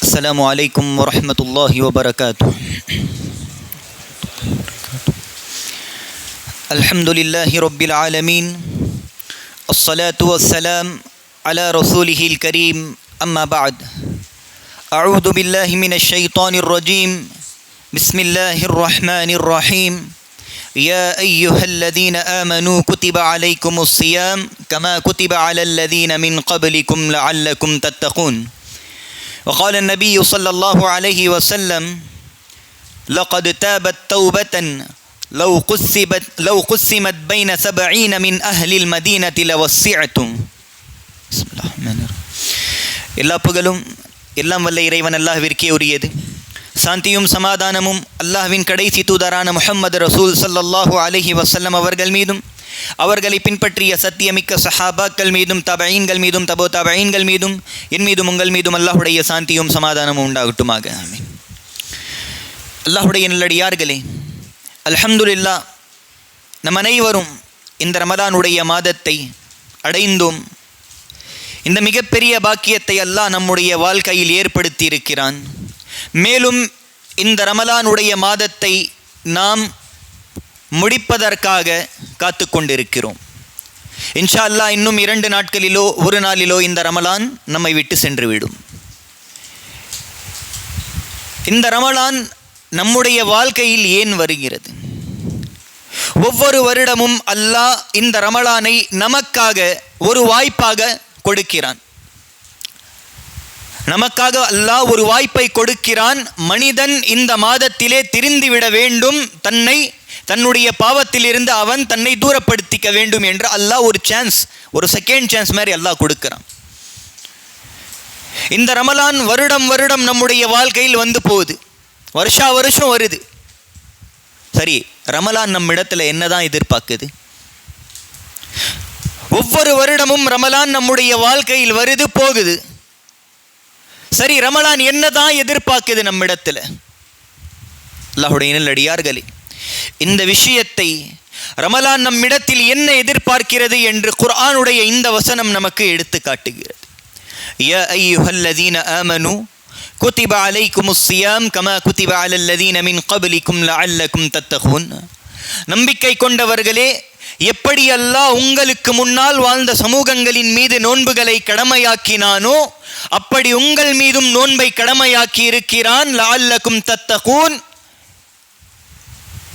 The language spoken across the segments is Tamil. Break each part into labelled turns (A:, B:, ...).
A: السلام عليكم ورحمة الله وبركاته. الحمد لله رب العالمين، الصلاة والسلام على رسوله الكريم، أما بعد. أعوذ بالله من الشيطان الرجيم. بسم الله الرحمن الرحيم. يا أيها الذين آمنوا كتب عليكم الصيام كما كتب على الذين من قبلكم لعلكم تتقون. وقال النبي صلى الله عليه وسلم: لقد تابت توبة لو قسمت بين 70 من أهل المدينة لوسعتم. بسم الله الرحمن الرحيم. எல்லா புகழும் எல்லாம் வல்ல இறைவன் அல்லாஹ்விற்கே உரியது. சாந்தியும் சமாதானமும் அல்லாஹ்வின் கடைசி தூதரான முஹம்மது ரசூல் ஸல்லல்லாஹு அலைஹி வஸல்லம் அவர்கள் மீதும், அவர்களை பின்பற்றிய சத்தியமிக்க சஹாபாக்கள் மீதும், தபஈன்கள் மீதும், தபோ தபஈன்கள் மீதும், என் மீதும் உங்கள் மீதும் அல்லாஹ்வுடைய சாந்தியும் சமாதானமும் உண்டாகட்டுமாக. ஆமீன். அல்லாஹ்வுடைய நல்லடியார்களே, அல்ஹம்துலில்லாஹ், நம் அனைவரும் இந்த ரமலானுடைய மாதத்தை அடைந்தோம். இந்த மிகப்பெரிய பாக்கியத்தை அல்லாஹ் நம்முடைய வாழ்க்கையில் ஏற்படுத்தி இருக்கிறான். மேலும் இந்த ரமலானுடைய மாதத்தை நாம் முடிப்பதற்காக காத்து கொண்டிருக்கிறோம். இன்ஷா அல்லாஹ் இன்னும் 2 நாட்களிலோ ஒரு நாளிலோ இந்த ரமலான் நம்மை விட்டு சென்றுவிடும். இந்த ரமலான் நம்முடைய வாழ்க்கையில் ஏன் வருகிறது? ஒவ்வொரு வருடமும் அல்லாஹ் இந்த ரமலானை நமக்காக ஒரு வாய்ப்பாக கொடுக்கிறான். நமக்காக அல்லாஹ் ஒரு வாய்ப்பை கொடுக்கிறான். மனிதன் இந்த மாதத்திலே திருந்திவிட வேண்டும், தன்னுடைய பாவத்திலிருந்து அவன் தன்னை தூரப்படுத்திக்க வேண்டும் என்று அல்லாஹ் ஒரு சான்ஸ், ஒரு செகண்ட் சான்ஸ் மாதிரி அல்லாஹ் கொடுக்கிறான். இந்த ரமலான் வருடம் வருடம் நம்முடைய வாழ்க்கையில் வந்து போகுது, வருஷா வருஷம் வருது. சரி, ரமலான் நம்ம இடத்துல என்னதான் எதிர்பார்க்குது? ஒவ்வொரு வருடமும் ரமலான் நம்முடைய வாழ்க்கையில் வருது போகுது. சரி, ரமலான் என்னதான் எதிர்பார்க்குது நம்மிடத்தில்? அல்லாஹ்வுடைய நல்லடியார்களே, இந்த விஷயத்தை ரமலான் நம்மிடத்தில் என்ன எதிர்பார்க்கிறது என்று குர்ஆனுடைய இந்த வசனம் நமக்கு எடுத்து காட்டுகிறது. யா அய்யுஹல்லதீன ஆமனு குதிப அலைக்குமுஸ் ஸியாம் கமா குதிப அலல்லதீன மின் கப்லிக்கும் லஅல்லக்கும் தத்தகூன். நம்பிக்கை கொண்டவர்களே, எப்படி அல்லாஹ் உங்களுக்கு முன்னால் வாழ்ந்த சமூகங்களின் மீது நோன்புகளை கடமையாக்கினானோ அப்படி உங்கள் மீதும் நோன்பை கடமையாக்கி இருக்கிறான். லஅல்லக்கும் தத்தகூன்.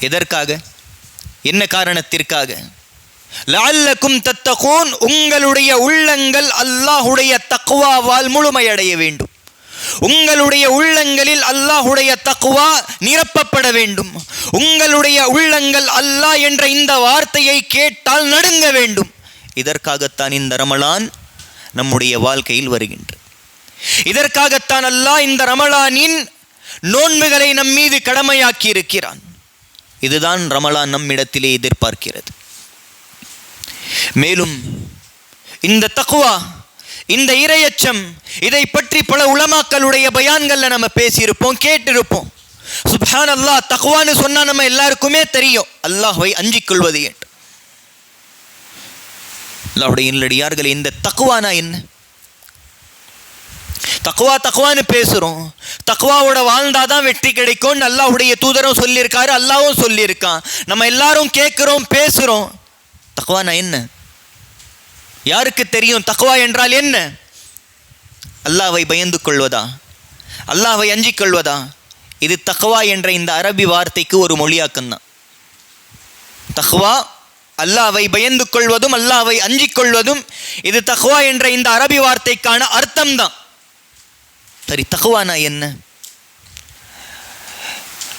A: எதற்காக? என்ன காரணத்திற்காக? லஅல்லக்கும் தத்தகூன். உங்களுடைய உள்ளங்கள் அல்லாஹ்வுடைய தக்வாவால் முழுமையடைய வேண்டும். உங்களுடைய உள்ளங்களில் அல்லாஹ்வுடைய தக்வா நிரப்பப்பட வேண்டும். உங்களுடைய உள்ளங்கள் அல்லாஹ் என்ற இந்த வார்த்தையை கேட்டால் நடுங்க வேண்டும். இதற்காகத்தான் இந்த ரமலான் நம்முடைய வாழ்க்கையில் வருகின்றது. இதற்காகத்தான் அல்லாஹ் இந்த ரமலானின் நோன்புகளை நம் மீது கடமையாக்கி இருக்கிறான். இதுதான் ரமலான் நம்மிடத்திலே எதிர்பார்க்கிறது. மேலும் இந்த தக்வா, இந்த இறையச்சம், இதை பற்றி பல உலமாக்களுடைய பயான்கள்ல நம்ம பேசியிருப்போம், கேட்டிருப்போம். சுப்ஹானல்லாஹ், தக்வான்னு சொன்னா நம்ம எல்லாருக்குமே தெரியும், அல்லாஹ்வை அஞ்சிக் கொள்வது என்று. அல்லாஹ்வுடைய நல்லடியார்களே, இந்த தக்வானா என்ன? தக்வான்னு பேசுறோம். தக்வாவோட வாழ்ந்தாதான் வெற்றி கிடைக்கும். அல்லாஹ்வுடைய தூதரும் சொல்லியிருக்காரு, அல்லாஹ்வும் சொல்லியிருக்கான். நம்ம எல்லாரும் கேட்கிறோம், பேசுறோம். தக்வானா என்ன? யாருக்கு தெரியும் தக்வா என்றால் என்ன? அல்லாஹ்வை பயந்து கொள்வதா? அல்லாஹ்வை அஞ்சிக் கொள்வதா? இது தக்வா என்ற இந்த அரபி வார்த்தைக்கு ஒரு மொழியாக்கம் தான். தக்வா, அல்லாஹ்வை பயந்து கொள்வதும் அல்லாஹ்வை அஞ்சிக் கொள்வதும், இது தக்வா என்ற இந்த அரபி வார்த்தைக்கான அர்த்தம் தான். சரி, தக்வானா என்ன?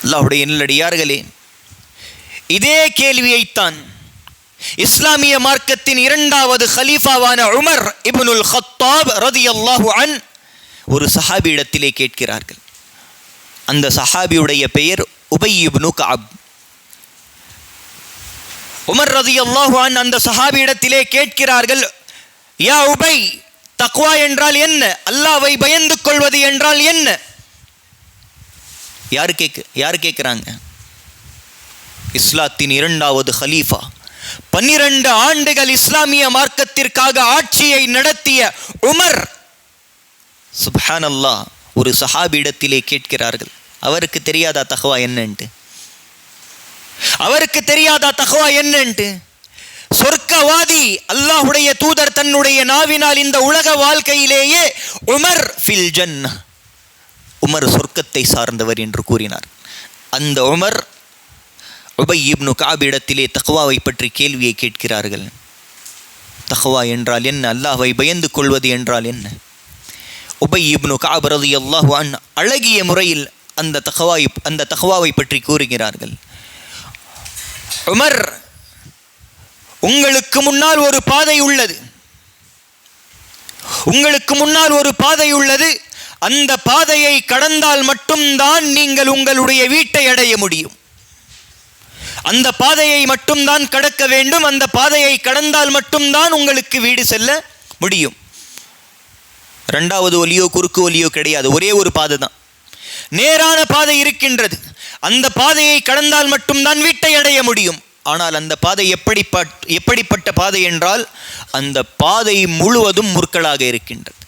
A: அல்லாஹ்வுடைய நல்லடியார்களே, இதே கேள்வியைத்தான் இஸ்லாமிய மார்க்கத்தின் 2வது கலீஃபாவான உமர் இப்னுல் கத்தாப் ரலியல்லாஹு அன் ஒரு சஹாபி இடத்திலே கேட்கிறார்கள். அந்த சஹாபியுடைய பெயர் உபை இப்னு கஅப். உமர் ரலியல்லாஹு அன் அந்த சஹாபி இடத்திலே கேட்கிறார்கள், யா உபை, தக்வா என்றால் என்ன? அல்லாஹ்வை பயந்து கொள்வது என்றால் என்ன? யார் கேட்கிறாங்க? இஸ்லாத்தின் 2வது கலீஃபா, 12 ஆண்டுகள் இஸ்லாமிய மார்க்கத்திற்காக ஆட்சியை நடத்திய உமர். சுப்ஹானல்லாஹ், ஒரு சஹாபியிடத்திலே கேட்கிறார்கள், அவருக்கு தெரியாதா தக்வா என்னன்ட்டு? அவருக்கு தெரியாதா தக்வா என்னன்ட்டு? சொர்க்கவாதி அல்லாஹ்வுடைய தூதர் தன்னுடைய நாவினால் இந்த உலக வாழ்க்கையிலேயே உமர் ஃபில் ஜன்னah, உமர் சொர்க்கத்தை சார்ந்தவர் என்று கூறினார். அந்த உமர் உபய் இப்னு கஅப் இடத்திலே தக்வாவை பற்றி கேள்வியை கேட்கிறார்கள். தக்வா என்றால் என்ன? அல்லாஹ்வை பயந்து கொள்வது என்றால் என்ன? உபய் இப்னு கஅப் ரலியல்லாஹு அன்ஹு அழகிய முறையில் அந்த தக்வாவை பற்றி கூறுகிறார்கள். உமர், உங்களுக்கு முன்னால் ஒரு பாதை உள்ளது, உங்களுக்கு முன்னால் ஒரு பாதை உள்ளது. அந்த பாதையை கடந்தால் மட்டும்தான் நீங்கள் உங்களுடைய வீட்டை அடைய முடியும். அந்த பாதையை மட்டும்தான் கடக்க வேண்டும். அந்த பாதையை கடந்தால் மட்டும்தான் உங்களுக்கு வீடு செல்ல முடியும். இரண்டாவது ஒலியோ குறுக்கு ஒலியோ கிடையாது, ஒரே ஒரு பாதை தான். நேரான பாதை இருக்கின்றது. அந்த பாதையை கடந்தால் மட்டும்தான் வீட்டை அடைய முடியும். ஆனால் அந்த பாதை எப்படிப்பட்ட பாதை என்றால், அந்த பாதை முழுவதும் முற்களாக இருக்கின்றது.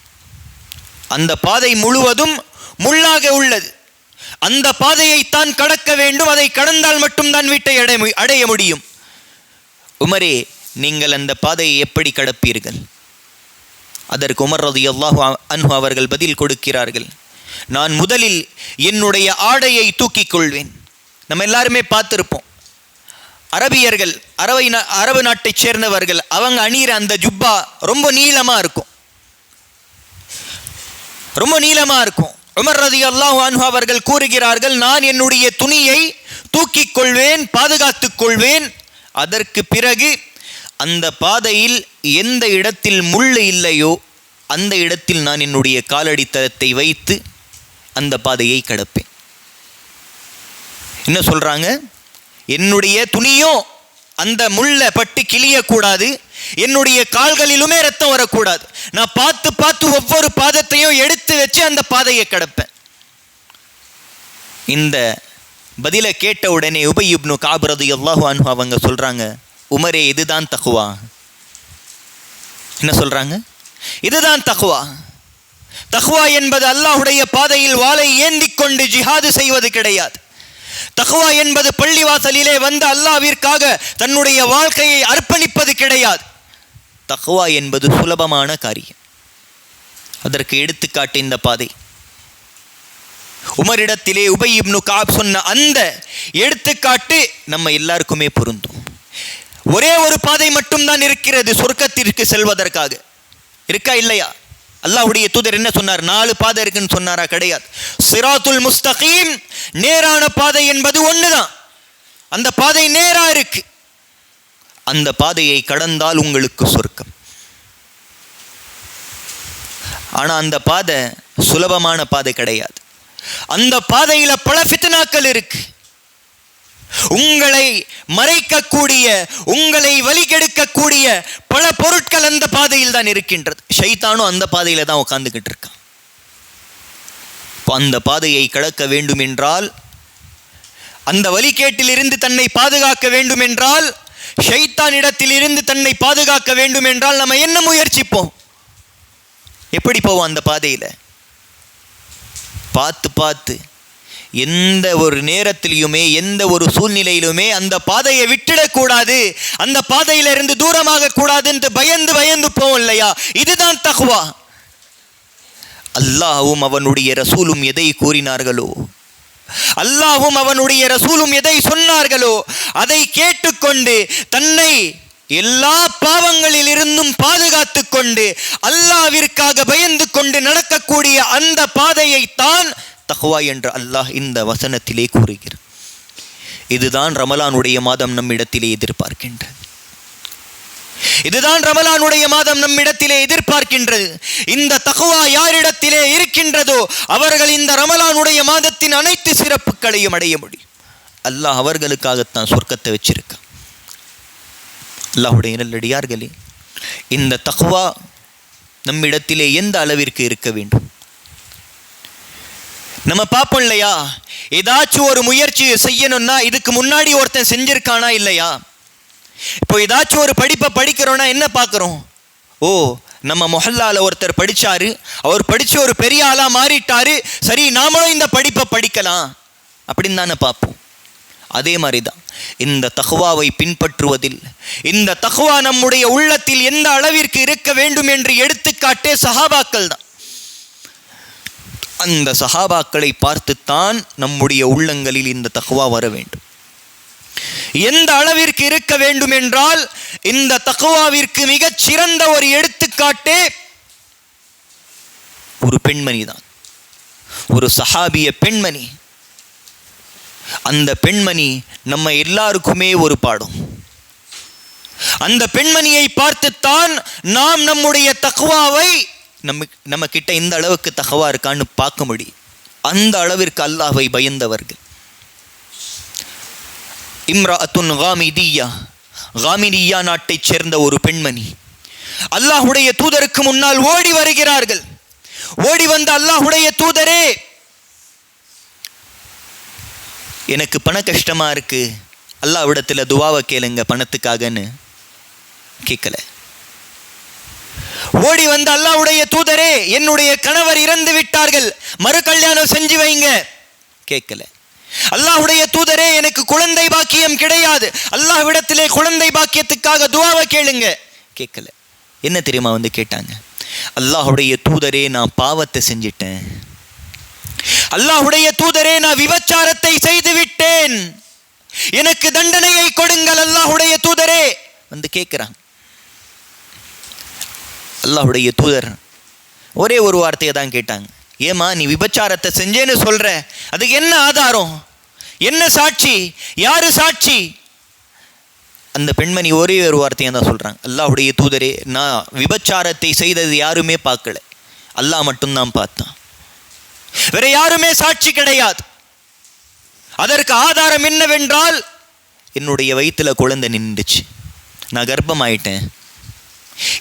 A: அந்த பாதை முழுவதும் முள்ளாக உள்ளது. அந்த பாதையைத்தான் கடக்க வேண்டும். அதை கடந்தால் மட்டும்தான் வீட்டை அடைய முடியும். உமரே, நீங்கள் அந்த பாதையை எப்படி கடப்பீர்கள்? அதற்கு உமர் ரலியல்லாஹு அன்ஹு அவர்கள் பதில் கொடுக்கிறார்கள், நான் முதலில் என்னுடைய ஆடையை தூக்கிக் கொள்வேன். நம்ம எல்லாருமே பார்த்திருப்போம், அரபியர்கள், அரபு நாட்டைச் சேர்ந்தவர்கள், அவங்க அணிகிற அந்த ஜுப்பா ரொம்ப நீளமாக இருக்கும், ரொம்ப நீளமாக இருக்கும். உமர் ரலியல்லாஹு அன்ஹு அவர்கள் கூறுகிறார்கள், நான் என்னுடைய துணியை தூக்கிக் கொள்வேன், பாதுகாத்துக் கொள்வேன். அதற்கு பிறகு அந்த பாதையில் எந்த இடத்தில் முள் இல்லையோ அந்த இடத்தில் நான் என்னுடைய காலடி தரத்தை வைத்து அந்த பாதையை கடப்பேன். என்ன சொல்றாங்க? என்னுடைய துணியோ அந்த முள்ளை பட்டு கிளியக்கூடாது, என்னுடைய கால்களிலுமே ரத்தம் வரக்கூடாது. நான் பார்த்து பார்த்து ஒவ்வொரு பாதத்தையும் எடுத்து வச்சு அந்த பாதையை கடப்பேன். இந்த பதிலை கேட்ட உடனே உபய் இப்னு கஅப் ரலியல்லாஹு அன்ஹு அவங்க சொல்றாங்க, உமரே, இதுதான் தக்வா. என்ன சொல்றாங்க? இதுதான் தக்வா. தக்வா என்பது அல்லாஹ்வுடைய பாதையில் வாளை ஏந்தி கொண்டு ஜிஹாது செய்வது கிடையாது. தக்வா என்பது பள்ளிவாசலிலே வந்து அல்லாஹ்விற்காக தன்னுடைய வாழ்க்கையை அர்ப்பணிப்பது கிடையாது. தக்வா என்பது சுலபமான காரியம். அதற்கு எடுத்துக்காட்டு இந்த பாதை. உமரிடத்திலே உபய் இப்னு கஅப் சொன்ன அந்த எடுத்துக்காட்டு நம்ம எல்லாருக்குமே பொருந்தும். ஒரே ஒரு பாதை மட்டும்தான் இருக்கிறது சொர்க்கத்திற்கு செல்வதற்காக. இருக்கா இல்லையா? அல்லாஹ்வுடைய தூதர் என்ன சொன்னார்? 4 பாதை இருக்குன்னு சொன்னாரா? கிடையாது. சிராத்துல் முஸ்தகீம், நேரான பாதை என்பது ஒண்ணுதான். அந்த பாதை நேரா இருக்கு. அந்த பாதையை கடந்தால் உங்களுக்கு சொர்க்கம். ஆனா அந்த பாதை சுலபமான பாதை கிடையாது. அந்த பாதையில பல ஃபித்னாக்கள் இருக்கு. உங்களை மறைக்கக்கூடிய, உங்களை வழிகெடுக்கக்கூடிய பல பொருட்கள் அந்த பாதையில் தான் இருக்கின்றது. ஷைத்தானும் அந்த பாதையில தான் உட்கார்ந்துகிட்டு இருக்கான். அந்த பாதையை கடக்க வேண்டும் என்றால், அந்த வழிகேட்டிலிருந்து தன்னை பாதுகாக்க வேண்டும் என்றால், ஷைத்தானிடத்தில் இருந்து தன்னை பாதுகாக்க வேண்டும் என்றால் நம்ம என்ன முயற்சிப்போம்? எப்படி போவோம் அந்த பாதையில? பார்த்து பார்த்து எந்த ஒரு நேரத்திலுமே எந்த ஒரு சூழ்நிலையிலுமே அந்த பாதையை விட்டுடக்கூடாது, அந்த பாதையிலிருந்து தூரமாக கூடாது என்று பயந்து பயந்து போவோம் இல்லையா? இதுதான் தக்வா. அல்லாஹ்வும் அவனுடைய ரசூலும் எதை கூறினார்களோ, அல்லாஹ்வும் அவனுடைய ரசூலும் எதை சொன்னார்களோ அதை கேட்டுக்கொண்டு தன்னை எல்லா பாவங்களில் இருந்தும் பாதுகாத்து கொண்டு அல்லாஹ்விற்காக பயந்து கொண்டு நடக்கக்கூடிய அந்த பாதையை தான் தக்வா என்று அல்லாஹ் இந்த வசனத்திலே கூறுகிறார். இதுதான் ரமலானுடைய மாதம் நம்மிடத்திலே எதிர்பார்க்கின்றது. இதுதான் ரமலானுடைய மாதம் நம்மிடத்திலே எதிர்பார்க்கின்றது. இந்த தக்வா யாரிடத்திலே இருக்கின்றதோ அவர்கள் இந்த ரமலானுடைய மாதத்தின் அனைத்து சிறப்புகளையும் அடைய முடியும். அல்லாஹ் அவர்களுக்காகத்தான் சொர்க்கத்தை வச்சிருக்கான். அல்லாஹ்வுடைய நல்லடியார்களே, இந்த தக்வா நம்மிடத்திலே எந்த அளவிற்கு இருக்க வேண்டும்? நம்ம பார்ப்போம் இல்லையா, ஏதாச்சும் ஒரு முயற்சியை செய்யணும்னா இதுக்கு முன்னாடி ஒருத்தன் செஞ்சிருக்கானா இல்லையா? இப்போ ஏதாச்சும் ஒரு படிப்பை படிக்கிறோன்னா என்ன பார்க்குறோம்? ஓ, நம்ம மொஹல்லால ஒருத்தர் படிச்சாரு, அவர் படிச்சு ஒரு பெரிய ஆளா மாறிட்டாரு, சரி நாமளும் இந்த படிப்பை படிக்கலாம் அப்படின்னு தானே பார்ப்போம். அதே மாதிரி தான் இந்த தக்வாவை பின்பற்றுவதில், இந்த தக்வா நம்முடைய உள்ளத்தில் எந்த அளவிற்கு இருக்க வேண்டும் என்று எடுத்துக்காட்டே சஹாபாக்கள் தான். அந்த சஹாபாக்களை பார்த்துத்தான் நம்முடைய உள்ளங்களில் இந்த தக்வா வர வேண்டும். எந்த அளவிற்கு இருக்க வேண்டும் என்றால், இந்த தக்வாவிற்கு மிகச் சிறந்த ஒரு எடுத்துக்காட்டே ஒரு பெண்மணி தான், ஒரு சஹாபிய பெண்மணி. அந்த பெண்மணி நம்ம எல்லாருக்குமே ஒரு பாடம். அந்த பெண்மணியை பார்த்துத்தான் நாம் நம்முடைய தக்வாவை நம்ம கிட்ட இந்த அளவுக்கு தக்வா இருக்கான்னு பார்க்க முடியும். அந்த அளவிற்கு அல்லாஹ்வை பயந்தவர்கள். இம்ராஅத்துன் காமிதியா நாட்டைச் சேர்ந்த ஒரு பெண்மணி அல்லாஹ்வுடைய தூதருக்கு முன்னால் ஓடி வருகிறார்கள். ஓடி வந்த அல்லாஹ்வுடைய தூதரே, எனக்கு பண கஷ்டமா இருக்கு, அல்லாஹ்விடத்தில் துவாவை கேளுங்க பணத்துக்காகன்னு கேட்கல. ஓடி வந்த அல்லாஹ்வுடைய தூதரே, என்னுடைய கணவர் இறந்து விட்டார்கள், மறு கல்யாணம் செஞ்சு வைங்க கேட்கல. அல்லாஹ்வுடைய தூதரே, எனக்கு குழந்தை பாக்கியம் கிடையாது, அல்லாஹ்விடத்திலே குழந்தை பாக்கியத்துக்காக துவாவை கேளுங்க கேட்கல. என்ன தெரியுமா வந்து கேட்டாங்க? அல்லாஹ்வுடைய தூதரே, நான் பாவத்தை செஞ்சிட்டேன், அல்லாஹ்வுடைய தூதரே, நான் விபச்சாரத்தை செய்து விட்டேன், எனக்கு தண்டனையை கொடுங்கள் அல்லாஹ்வுடைய தூதரே வந்து கேட்கிறாங்க. அல்லாஹ்வுடைய தூதர் ஒரே ஒரு வார்த்தையை தான் கேட்டாங்க. ஏமா நீ விபச்சாரத்தை செஞ்சேன்னு சொல்ற, அதுக்கு என்ன ஆதாரம், என்ன சாட்சி, யாரு சாட்சி? அந்த பெண்மணி ஒரே ஒரு வார்த்தையை தான் சொல்றாங்க. அல்லாஹ்வுடைய தூதரே, நான் விபச்சாரத்தை செய்தது யாருமே பார்க்கல, அல்லாஹ் மட்டும்தான் பார்த்தான், வேற யாருமே சாட்சி கிடையாது. அதற்கு ஆதாரம் என்னவென்றால், என்னுடைய வயிற்றுல குழந்தை நின்றுச்சு, நான் கர்ப்பமாயிட்டேன்.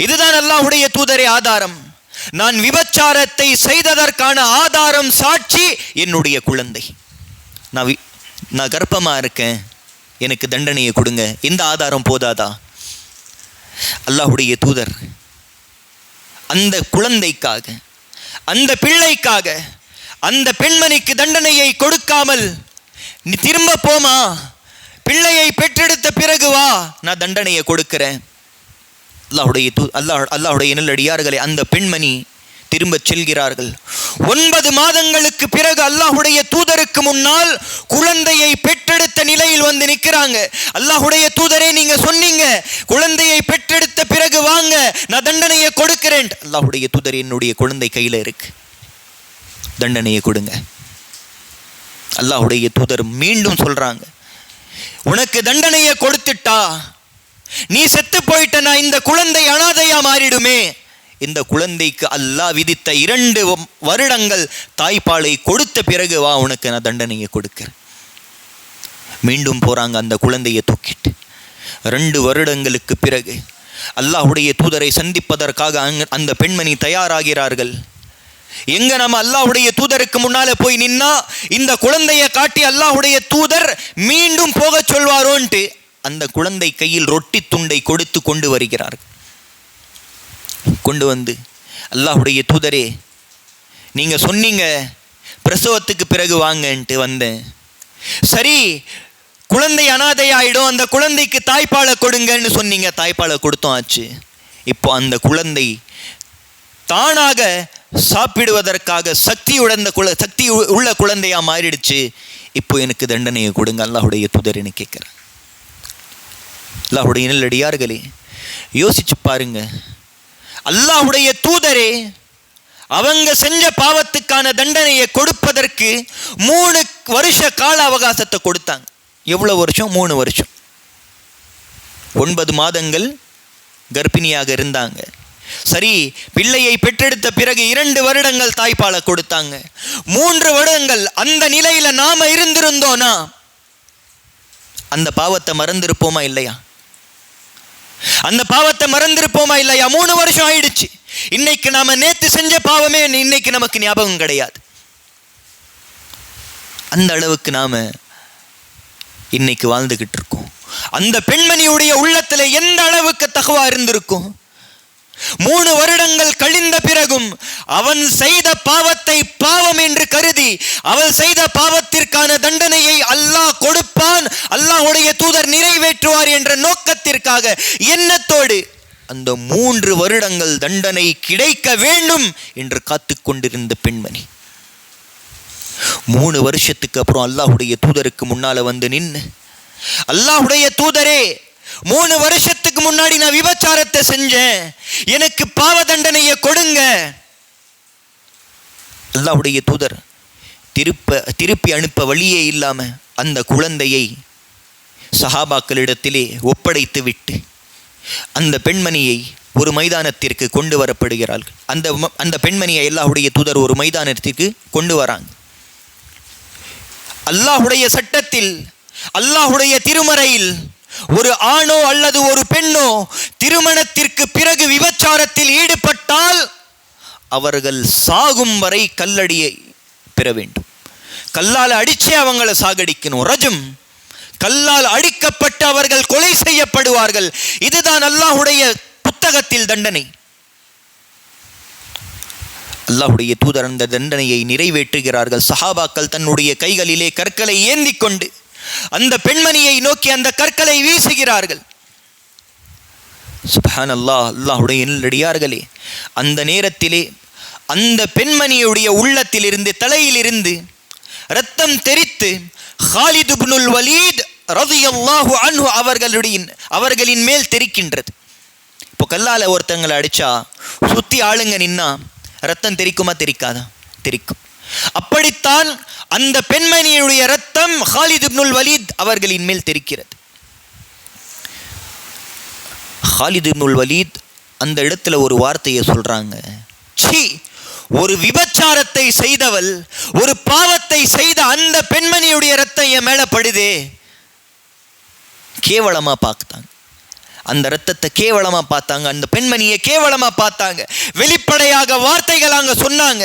A: இதுதான் அல்லாஹ்வுடைய தூதரே ஆதாரம். நான் விபச்சாரத்தை செய்ததற்கான ஆதாரம், சாட்சி என்னுடைய குழந்தை. நான் கர்ப்பமா இருக்கேன், எனக்கு தண்டனையை கொடுங்க, இந்த ஆதாரம் போதாதா? அல்லாஹ்வுடைய தூதர் அந்த குழந்தைக்காக, அந்த பிள்ளைக்காக, அந்த பெண்மணிக்கு தண்டனையை கொடுக்காமல், நீ திரும்ப போமா, பிள்ளையை பெற்றெடுத்த பிறகு வா, நான் தண்டனையை கொடுக்கிறேன். அல்லாஹ்வுடைய நல்லடியார்களே, அந்த பெண்மணி திரும்ப செல்கிறார்கள். 9 மாதங்களுக்கு பிறகு அல்லாஹ்வுடைய தூதருக்கு முன்னால் குழந்தையை பெற்றெடுத்த நிலையில் வந்து நிற்கிறாங்க. அல்லாஹ்வுடைய தூதரே, நீங்க சொன்னீங்க குழந்தையை பெற்றெடுத்த பிறகு வாங்க, நான் தண்டனையை கொடுக்கிறேன். அல்லாஹ்வுடைய தூதரே, என்னுடைய குழந்தை கையில இருக்கு, தண்டனையை கொடுங்க. அல்லாஹ்வுடைய தூதர் மீண்டும் சொல்றாங்க, உனக்கு தண்டனையை கொடுத்துட்டா நீ செத்து போயிட்டனா இந்த குழந்தை அனாதையா மாறிடுமே. இந்த குழந்தைக்கு அல்லாஹ் விதித்த 2 வருடங்கள் தாய்ப்பாலை கொடுத்த பிறகு வா, உனக்கு நான் தண்டனையை கொடுக்கிறேன். மீண்டும் போறாங்க அந்த குழந்தையை தூக்கிட்டு. 2 வருடங்களுக்கு பிறகு அல்லாஹ்வுடைய தூதரை சந்திப்பதற்காக அந்த பெண்மணி தயாராகிறார்கள். எங்க நம்ம அல்லாஹ்வுடைய தூதருக்கு முன்னால போய் நின்னா இந்த குழந்தையை காட்டி அல்லாஹ்வுடைய தூதர் மீண்டும் போக சொல்வாரோன்ட்டு அந்த குழந்தை கையில் ரொட்டி துண்டை கொடுத்து கொண்டு வருகிறார்கள். கொண்டு வந்து, அல்லாஹ்வுடைய தூதரே, நீங்க சொன்னீங்க பிரசவத்துக்கு பிறகு வாங்கன்ட்டு வந்தேன், சரி குழந்தை அனாதை ஆயிடும், அந்த குழந்தைக்கு தாய்ப்பாலை கொடுங்கன்னு சொன்னீங்க, தாய்ப்பாலை கொடுத்தோம் ஆச்சு. இப்போ அந்த குழந்தை தானாக சாப்பிடுவதற்காக சக்தி உள்ள குழந்தையா மாறிடுச்சு, இப்போ எனக்கு தண்டனையை கொடுங்க அல்லாஹ்வுடைய தூதர்னு கேட்கிறார். அல்லாஹ்வுடைய நல்லடியார்களே, யோசிச்சு பாருங்க, அல்லாஹ்வுடைய தூதரே அவங்க செஞ்ச பாவத்துக்கான தண்டனையை கொடுப்பதற்கு 3 வருஷ கால அவகாசத்தை கொடுத்தாங்க. எவ்வளவு வருஷம்? 3 வருஷம். 9 மாதங்கள் கர்ப்பிணியாக இருந்தாங்க. சரி, பிள்ளையை பெற்றெடுத்த பிறகு 2 வருடங்கள் தாய்ப்பாலை கொடுத்தாங்க. 3 வருடங்கள் அந்த நிலையில நாம இருந்திருந்தோனா அந்த பாவத்தை மறந்திருப்போமா இல்லையா? அந்த பாவத்தை மறந்திருப்போமா இல்லையா? 3 வருஷம் ஆயிடுச்சு. இன்னைக்கு நாம நேத்து செஞ்ச பாவமே இன்னைக்கு நமக்கு ஞாபகம் கிடையாது. அந்த அளவுக்கு நாம இன்னைக்கு வாழ்ந்துகிட்டு இருக்கோம். அந்த பெண்மணியுடைய உள்ளத்துல எந்த அளவுக்கு தக்வா இருந்திருக்கும்? 3 வருடங்கள் கழிந்த பிறகும் அவன் செய்த பாவத்தை பாவம் என்று கருதி அவன் செய்த பாவத்திற்கான தண்டனையை அல்லாஹ் கொடுப்பான், அல்லாஹ்வுடைய தூதர் நிறைவேற்றுவார் என்ற நோக்கத்திற்காக எண்ணத்தோடு அந்த 3 வருடங்கள் தண்டனை கிடைக்க வேண்டும் என்று காத்து கொண்டிருந்த பெண்மணி 3 வருஷத்துக்கு அப்புறம் அல்லாஹ்வுடைய தூதருக்கு முன்னால வந்து நின்று, அல்லாஹ்வுடைய தூதரே, 3 வருஷத்துக்கு முன்னாடி நான் விபச்சாரத்தை செஞ்சேன், எனக்கு பாவ தண்டனையை கொடுங்க. அல்லாஹ்வுடைய தூதர் திருப்பி அனுப்ப வழியே இல்லாம அந்த குழந்தையை சஹாபாக்களிடத்திலே ஒப்படைத்து விட்டு அந்த பெண்மணியை ஒரு மைதானத்திற்கு கொண்டு வரப்படுகிறார்கள். அந்த பெண்மணியை அல்லாஹ்வுடைய தூதர் ஒரு மைதானத்திற்கு கொண்டு வராங்க. அல்லாஹ்வுடைய சட்டத்தில், அல்லாஹ்வுடைய திருமறையில் ஒரு ஆணோ அல்லது ஒரு பெண்ணோ திருமணத்திற்கு பிறகு விபச்சாரத்தில் ஈடுபட்டால் அவர்கள் சாகும் வரை கல்லடியை பெற வேண்டும். கல்லால் அடிச்சே அவங்களை சாகடிக்கணும். ரஜம், கல்லால் அடிக்கப்பட்டு அவர்கள் கொலை செய்யப்படுவார்கள். இதுதான் அல்லாஹ்வுடைய புத்தகத்தில் தண்டனை. அல்லாஹ்வுடைய தூதர் அந்த தண்டனையை நிறைவேற்றுகிறார்கள். சஹாபாக்கள் தன்னுடைய கைகளிலே கற்களை ஏந்தி கொண்டு அந்த பெண்மணியை நோக்கி அந்த கற்களை வீசுகிறார்கள். சுப்ஹானல்லாஹ், அல்லாஹ்வுடைய நல்லடியார்களே, அந்த நேரத்திலே அந்த பெண்மணியுடைய உள்ளத்திலிருந்து, தலையிலிருந்து இரத்தம் தெரித்து ஹாலித் இப்னுல் வலீத் ரலியல்லாஹு அன்ஹு அவர்களின் மேல் தெரிக்கின்றது. இப்போ கல்லால ஒருத்தங்களை அடிச்சா சுத்தி ஆளுங்க நின்னா ரத்தம் தெரிக்குமா தெரிக்காதா? தெரிக்கும். அப்படித்தான் அந்த பெண்மணியுடைய ரத்தம் ஹாலித் இப்னுல் வலீத் அவர்களின் மேல் தெரிக்கிறது. ஹாலித் இப்னுல் வலீத் அந்த இடத்துல ஒரு வார்த்தையை சொல்றாங்க, சீ, ஒரு விபச்சாரத்தை செய்தவள், ஒரு பாவத்தை செய்த அந்த பெண்மணியுடைய ரத்தம் என் மேல படுதே. கேவலமா பார்த்தாங்க, அந்த ரத்தத்தை கேவலமா பார்த்தாங்க, அந்த பெண்மணியை கேவலமா பார்த்தாங்க. வெளிப்படையாக வார்த்தைகள் அங்க சொன்னாங்க.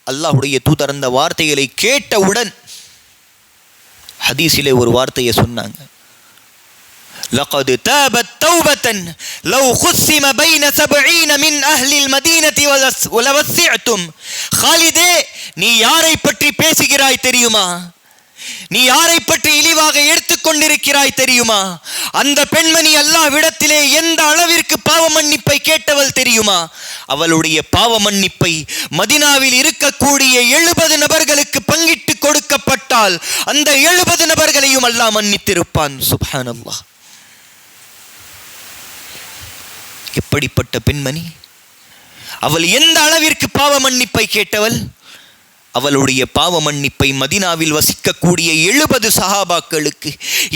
A: அல்லாஹ்வுடைய தூதர் அந்த வார்த்தைகளை கேட்டவுடன் ஹதீஸிலே ஒரு வார்த்தையை சொன்னாங்க, லகத் தாபத் தௌபத்தன் லவ் குஸ்ஸிம பைன 70 மின் அஹ்லில் மதீனதி வலவஸிஅதும். ஹாலிதே, நீ யாரை பற்றி பேசுகிறாய் தெரியுமா? நீ யாரை பற்றி இழிவாக எடுத்துக்கொண்டிருக்கிறாய் தெரியுமா? அந்த பெண்மணி அல்லாஹ்விடத்திலே எந்த அளவிற்கு பாவ மன்னிப்பை கேட்டவள் தெரியுமா? அவளுடைய பாவ மன்னிப்பை மதீனாவில் இருக்கக்கூடிய 70 நபர்களுக்கு பங்கிட்டு கொடுக்கப்பட்டால் அந்த 70 நபர்களையும் அல்லாஹ் மன்னித்திருப்பான். சுப்ஹானல்லாஹ், எப்படிப்பட்ட பெண்மணி! அவள் எந்த அளவிற்கு பாவ மன்னிப்பை கேட்டவள்! அவளுடைய பாவ மன்னிப்பை மதீனாவில் வசிக்கக்கூடிய 70 சஹாபாக்களுக்கு,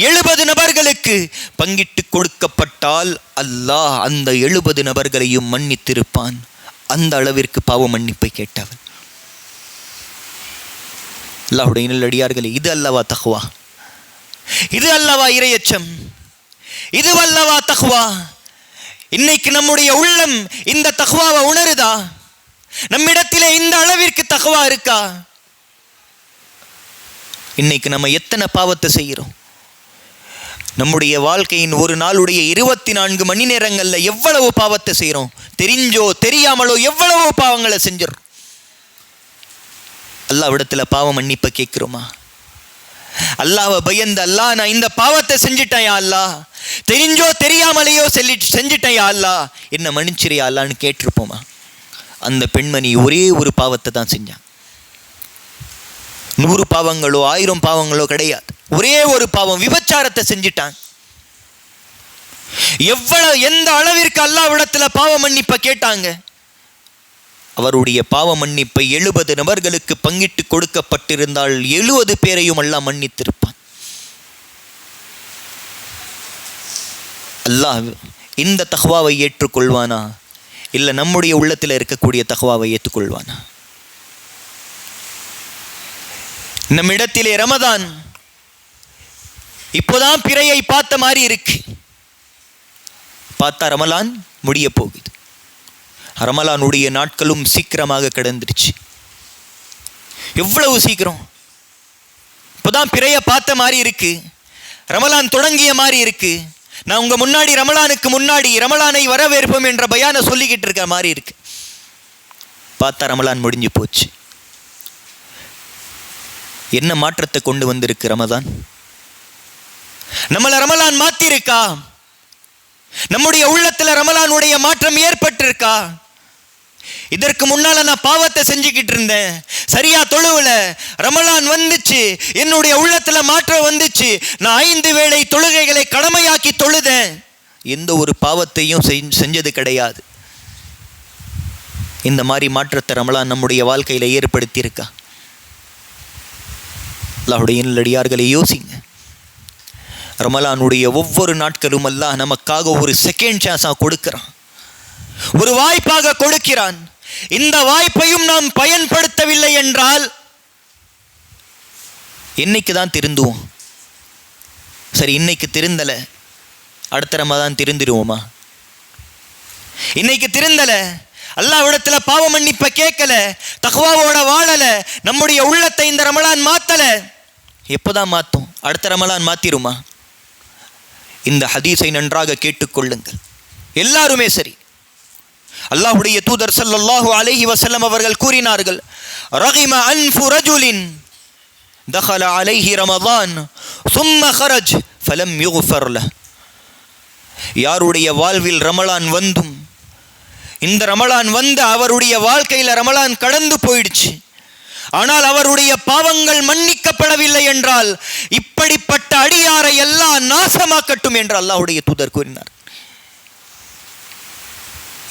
A: 70 நபர்களுக்கு பங்கிட்டு கொடுக்கப்பட்டால் அல்லாஹ் அந்த 70 நபர்களையும் மன்னித்திருப்பான். அந்த அளவிற்கு பாவ மன்னிப்பை கேட்டவள். அல்லாஹ்வுடைய நல்லடியார்களே, இது அல்லவா தக்வா? இது அல்லவா இறையச்சம்? இது அல்லவா தக்வா? இன்னைக்கு நம்முடைய உள்ளம் இந்த தக்வாவை உணருதா? நம்மிடத்திலே இந்த அளவிற்கு தக்வா இருக்கா? இன்னைக்கு நம்ம எத்தனை பாவத்தை செய்கிறோம்? நம்முடைய வாழ்க்கையின் ஒரு நாளுடைய 24 மணி நேரங்கள்ல எவ்வளவு பாவத்தை செய்கிறோம்? தெரிஞ்சோ தெரியாமலோ எவ்வளவோ பாவங்களை செஞ்சிடறோம். அல்லாஹ்விடத்துல பாவ மன்னிப்பை கேட்கிறோமா? அல்லாஹ்வை பயந்து, அல்லாஹ் நான் இந்த பாவத்தை செஞ்சிட்டேன் யா அல்லாஹ், தெரிஞ்சோ தெரியாமலையோ செஞ்சிட்டேன் யா அல்லாஹ், என்ன மன்னிச்சிரியா அல்லாஹ்னு கேட்டிருப்போமா? அந்த பெண்மணி ஒரே ஒரு பாவத்தை தான் செஞ்சான். 100 பாவங்களோ 1000 பாவங்களோ கிடையாது. ஒரே ஒரு பாவம், விபச்சாரத்தை செஞ்சிட்டான். எந்த அளவிற்கு அல்லாஹ்விடத்துல பாவ மன்னிப்பை கேட்டாங்க? அவருடைய பாவ மன்னிப்பை 70 நபர்களுக்கு பங்கிட்டு கொடுக்கப்பட்டிருந்தால் 70 பேரையும் அல்லாஹ் மன்னித்திருப்பான். அல்லாஹ் இந்த தக்வாவை ஏற்றுக்கொள்வானா? இல்ல நம்முடைய உள்ளத்தில் இருக்கக்கூடிய தக்வாவை ஏற்றுக்கொள்வானா? நம்மிடத்திலே ரமதான் இப்போதான் பிறையை பார்த்த மாதிரி இருக்கு. பார்த்தா ரமலான் முடிய போகுது. ரமலானுடைய நாட்களும் சீக்கிரமாக கடந்துருச்சு. எவ்வளவு சீக்கிரம்! இப்போதான் பிறைய பார்த்த மாதிரி இருக்கு, ரமலான் தொடங்கிய மாதிரி இருக்கு. நான் உங்க முன்னாடி ரமலானுக்கு முன்னாடி ரமலானை வரவேற்போம் என்ற பயான சொல்லிக்கிட்டு இருக்க மாதிரி இருக்கு. பார்த்தா ரமலான் முடிஞ்சு போச்சு. என்ன மாற்றத்தை கொண்டு வந்திருக்கு ரமதான்? நம்மள ரமலான் மாத்திருக்கா? நம்முடைய உள்ளத்துல ரமலானுடைய மாற்றம் ஏற்பட்டிருக்கா? இதற்கு முன்னால நான் பாவத்தை செஞ்சுக்கிட்டு இருந்தேன், சரியா தொழுவல, ரமலான் வந்துச்சு, என்னுடைய உள்ளத்துல மாற்றம் வந்துச்சு, நான் 5 வேளை தொழுகைகளை கடமையாக்கி தொழுதேன், எந்த ஒரு பாவத்தையும் செஞ்சது கிடையாது. இந்த மாதிரி மாற்றத்தை ரமலான் நம்முடைய வாழ்க்கையில ஏற்படுத்தி இருக்கா? அல்லாஹ்வுடைய நல்லடியார்களை யோசிங்க. ரமலானுடைய ஒவ்வொரு நாட்களும் அல்லாஹ் நமக்காக ஒரு செகண்ட் சான்ஸா கொடுக்கிறான், ஒரு வாய்ப்பாக கொடுக்கிறான். இந்த வாய்ப்பையும் நாம் பயன்படுத்தவில்லை என்றால் இன்னைக்கு தான் திருந்துவோம். சரி, இன்னைக்கு திருந்தல, அடுத்த ரமதான் திருந்திடுவோமா? இன்னைக்கு திருந்தல, அல்லாஹ்விடத்துல பாவ மன்னிப்பை கேட்கல, தக்வாவோட வாழல, நம்முடைய உள்ளத்தை இந்த ரமலான் மாத்தல, எப்போதான் மாத்தும்? அடுத்த ரமலான் மாத்திருமா? இந்த ஹதீஸை நன்றாக கேட்டுக்கொள்ளுங்கள் எல்லாருமே. சரி, அல்லாஹ்வுடைய தூதர் ஸல்லல்லாஹு அலைஹி வஸல்லம் அவர்கள் கூறினார்கள், ரகிம அன்ஃபு ரஜுலின் தഖல அலைஹி ரமதான் ثم خرج فلم يغفر له. யாருடைய வாழ்வில் ரமலான் வந்தும், இந்த ரமலான் வந்து அவருடைய வாழ்க்கையில ரமலான் கடந்து போயிடுச்சு, ஆனால் அவருடைய பாவங்கள் மன்னிக்கப்படவில்லை என்றால் இப்படிப்பட்ட அடியாரை எல்லாம் நாசமாக்கட்டும் என்று அல்லாஹ்வுடைய தூதர் கூறினார்.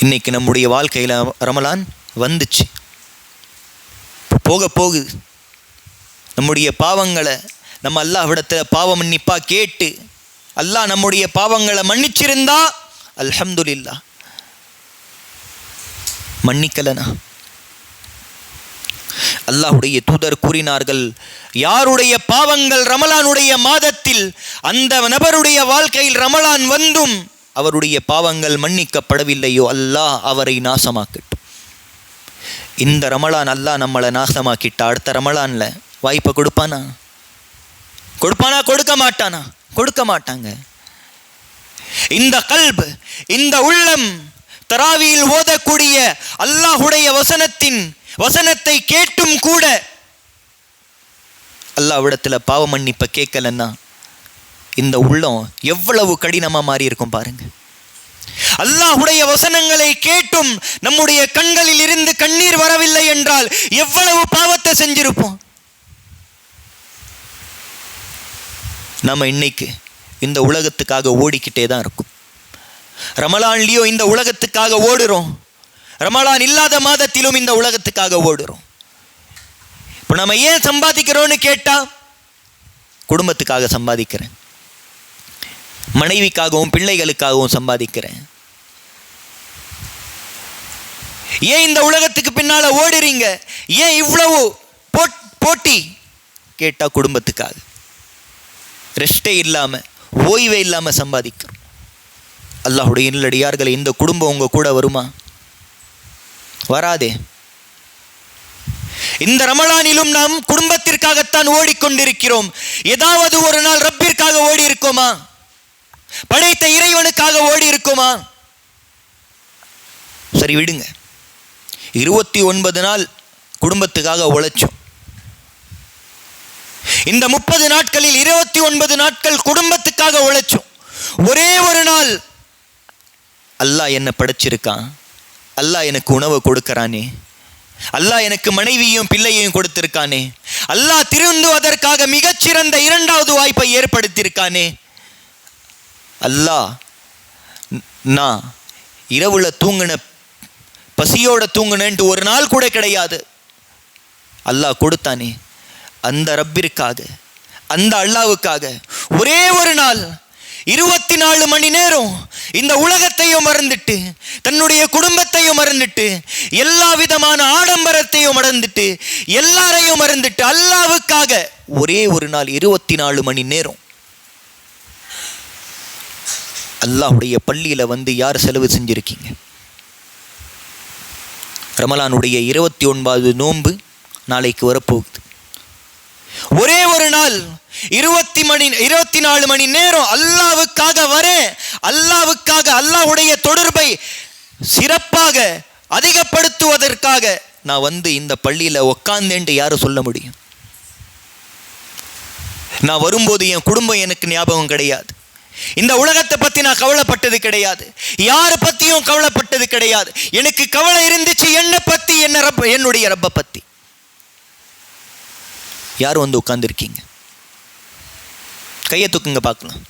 A: இன்னைக்கு நம்முடைய வாழ்க்கையில ரமலான் வந்துச்சு, போக போகுது. நம்முடைய பாவங்களை நம்ம அல்லாஹ்விடத்தில் பாவ மன்னிப்பா கேட்டு அல்லாஹ் நம்முடைய பாவங்களை மன்னிச்சிருந்தா அல்ஹம்துலில்லாஹ். மன்னிக்கலனா? அல்லாஹ்வுடைய தூதர் கூறினார்கள், யாருடைய பாவங்கள் ரமலானுடைய மாதத்தில் அந்த நபருடைய வாழ்க்கையில் ரமலான் வந்தும் அவருடைய பாவங்கள் மன்னிக்கப்படவில்லையோ அல்லாஹ் அவரை நாசமாக்கட்டும். இந்த ரமலான் அல்லாஹ் நம்மளை நாசமாக்கிட்டா அடுத்த ரமலான்ல வாய்ப்பை கொடுப்பானா? கொடுக்க மாட்டானா? கொடுக்க மாட்டாங்க. இந்த கல்ப், இந்த உள்ளம் தராவியில் ஓதக்கூடிய அல்லாஹ்வுடைய வசனத்தை கேட்டும் கூட அல்லாஹ்விடத்துல பாவ மன்னிப்பை கேட்கலன்னா இந்த உள்ளம் எவ்வளவு கடினமா மாறி இருக்கும் பாருங்க. அல்லாஹ்வுடைய வசனங்களை கேட்டும் நம்முடைய கண்களில் இருந்து கண்ணீர் வரவில்லை என்றால் எவ்வளவு பாவத்தை செஞ்சிருப்போம். நாம இன்னைக்கு இந்த உலகத்துக்காக ஓடிக்கிட்டே தான் இருக்கும். ரமலான்லயோ இந்த உலகத்துக்காக ஓடுறோம், ரமலான் இல்லாத மாதத்திலும் இந்த உலகத்துக்காக ஓடுறோம். இப்போ நம்ம ஏன் சம்பாதிக்கிறோன்னு கேட்டா, குடும்பத்துக்காக சம்பாதிக்கிறேன், மனைவிக்காகவும் பிள்ளைகளுக்காகவும் சம்பாதிக்கிறேன். ஏன் இந்த உலகத்துக்கு பின்னால ஓடுறீங்க? ஏன் இவ்வளவு போட்டி கேட்டா, குடும்பத்துக்காக. ரெஸ்டே இல்லாம, ஓய்வே இல்லாம சம்பாதிக்கிறோம். அல்லாஹ்வுடைய நல்லடியார்களை, இந்த குடும்பம் உங்க கூட வருமா? வராதே. இந்த ரமலானிலும் நாம் குடும்பத்திற்காகத்தான் ஓடிக்கொண்டிருக்கிறோம். ஏதாவது ஒரு நாள் ரப்பிற்காக ஓடி இருக்கோமா? படைத்த இறைவனுக்காக ஓடி இருக்கோமா? சரி விடுங்க, 29 நாள் குடும்பத்துக்காக உழைச்சோம். இந்த 30 நாட்களில் 29 நாட்கள் குடும்பத்துக்காக உழைச்சோம். ஒரே ஒரு நாள் அல்லாஹ் என்ன படைச்சிருக்கான், அல்லாஹ் எனக்கு உணவு கொடுக்கறானே, அல்லாஹ் எனக்கு மனைவியும் பிள்ளையையும் கொடுத்திருக்கானே, அல்லாஹ் திருந்துவதற்காக மிகச்சிறந்த 2வது வாய்ப்பை ஏற்படுத்தியிருக்கானே, அல்லாஹ் நான் இரவுல தூங்கின பசியோட தூங்கினேன்ட்டு ஒரு நாள் கூட கிடையாது, அல்லாஹ் கொடுத்தானே. அந்த ரப்பிற்காக, அந்த அல்லாஹ்வுக்காக ஒரே ஒரு நாள் 24 மணி நேரம் இந்த உலகத்தையும் மறந்துட்டு, தன்னுடைய குடும்பத்தையும் மறந்துட்டு, எல்லா விதமான ஆடம்பரத்தையும் மறந்துட்டு, எல்லாரையும் மறந்துட்டு அல்லாஹ்வுக்காக ஒரே ஒரு நாள் 24 மணி நேரம் அல்லாஹ்வுடைய பள்ளியில வந்து யார் செலவு செஞ்சிருக்கீங்க? ரமலானுடைய 29வது நோன்பு நாளைக்கு வரப்போகுது. ஒரே ஒரு நாள் 24 மணி நேரம் அல்லாஹ்வுக்காக வரேன், அல்லாஹ்வுக்காக அல்லாஹ்வுடைய தொடர்பை சிறப்பாக அதிகப்படுத்துவதற்காக நான் வந்து இந்த பள்ளியில் உட்கார்ந்தேன்ட்டு யாரும் சொல்ல முடியும்? நான் வரும்போது என் குடும்பம் எனக்கு ஞாபகம் கிடையாது, இந்த உலகத்தை பற்றி நான் கவலைப்பட்டது கிடையாது, யாரை பற்றியும் கவலைப்பட்டது கிடையாது. எனக்கு கவலை இருந்துச்சு என்னை பற்றி, என்னுடைய ரப்பை பற்றி. யார் வந்து உட்கார்ந்துருக்கீங்க? கையை தூக்குங்க பார்க்கலாம்.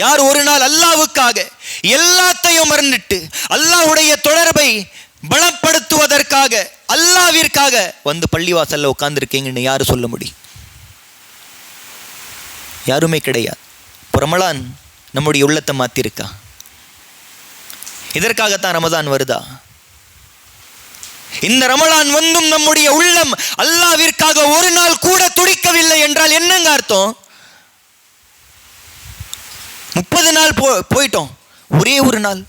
A: யார் ஒரு நாள் அல்லாஹ்வுக்காக எல்லாத்தையும் மறந்துட்டு அல்லாஹ்வுடைய தொடர்பை பலப்படுத்துவதற்காக அல்லாஹ்விற்காக வந்து பள்ளிவாசல்ல உட்கார்ந்துருக்கீங்கன்னு யாரு சொல்ல முடியும்? யாருமே கிடையாது. ரமலான் நம்முடைய உள்ளத்தை மாத்திருக்கா? இதற்காகத்தான் ரமதான் வருதா? இந்த ரமலான் வந்தும் நம்முடைய உள்ளம் அல்லாஹ்விற்காக ஒரு நாள் கூட துடிக்கவில்லை என்றால் என்னங்க அர்த்தம்? 30 நாள் போயிட்டோம், ஒரே ஒரு நாள்.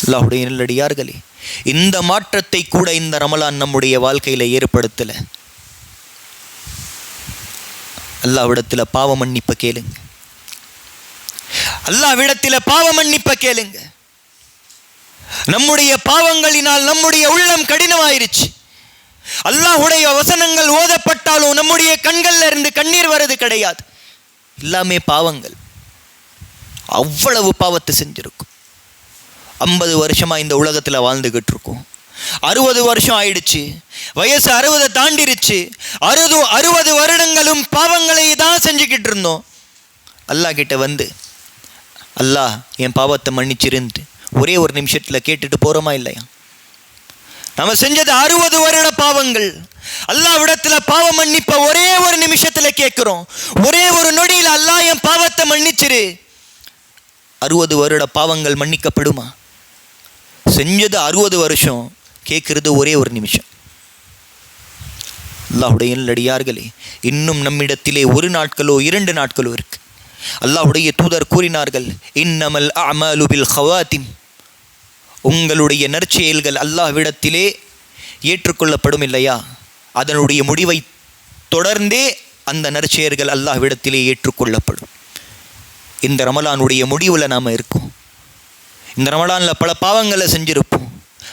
A: அல்லாஹ்வுடைய நல்லடியார்களே, இந்த மாற்றத்தை கூட இந்த ரமலான் நம்முடைய வாழ்க்கையில ஏற்படுத்தல. அல்லாஹ்விடத்துல பாவ மன்னிப்பை கேளுங்க, அல்லாஹ்விடத்துல பாவ மன்னிப்பை கேளுங்க. நம்முடைய பாவங்களினால் நம்முடைய உள்ளம் கடினமாயிருச்சு. அல்லாஹ்வுடைய வசனங்கள் ஓதப்பட்டாலும் நம்முடைய கண்கள்ல இருந்து கண்ணீர் வருது கிடையாது. எல்லாமே பாவங்கள். அவ்வளவு பாவத்தை செஞ்சிருக்கும். 50 வருஷமா இந்த உலகத்தில் வாழ்ந்துகிட்டு இருக்கோம். 60 வருஷம் ஆயிடுச்சு, வயசு 60 தாண்டிருச்சு. 60 வருடங்களும் பாவங்களை தான் செஞ்சுக்கிட்டு இருந்தோம். அல்லாஹ் கிட்ட வந்து அல்லாஹ் என் பாவத்தை மன்னிச்சிருந்து ஒரே ஒரு நிமிஷத்தில் கேட்டுட்டு போகிறோமா இல்லையா? நம்ம செஞ்சது 60 வருட பாவங்கள். அல்லாஹ்விடத்துல பாவ மன்னிப்பை ஒரே ஒரு நிமிஷத்துல கேட்கிறோம். ஒரே ஒரு நொடியில் அல்லாஹ் என் பாவத்தை மன்னிச்சிரு. 60 வருட பாவங்கள் மன்னிக்கப்படுமா? செஞ்சது 60 வருஷம், கேட்கிறது ஒரே ஒரு நிமிஷம். அல்லாஹ்வுடைய நல்லடியார்களே, இன்னும் நம்மிடத்திலே 1 நாட்களோ 2 நாட்களோ இருக்கு. அல்லாஹ்வுடைய தூதர் கூறினார்கள், இன்னமல் அஅமாலு பில் ஹவாத்திம், உங்களுடைய நற்செயல்கள் அல்லாஹ்விடத்திலே ஏற்றுக்கொள்ளப்படும் இல்லையா, அதனுடைய முடிவை தொடர்ந்தே அந்த நற்செயல்கள் அல்லாஹ்விடத்திலே ஏற்றுக்கொள்ளப்படும். இந்த ரமலானுடைய முடிவில் நாம் இருக்கோம். இந்த ரமலானில் பல பாவங்களை செஞ்சிருப்போம்,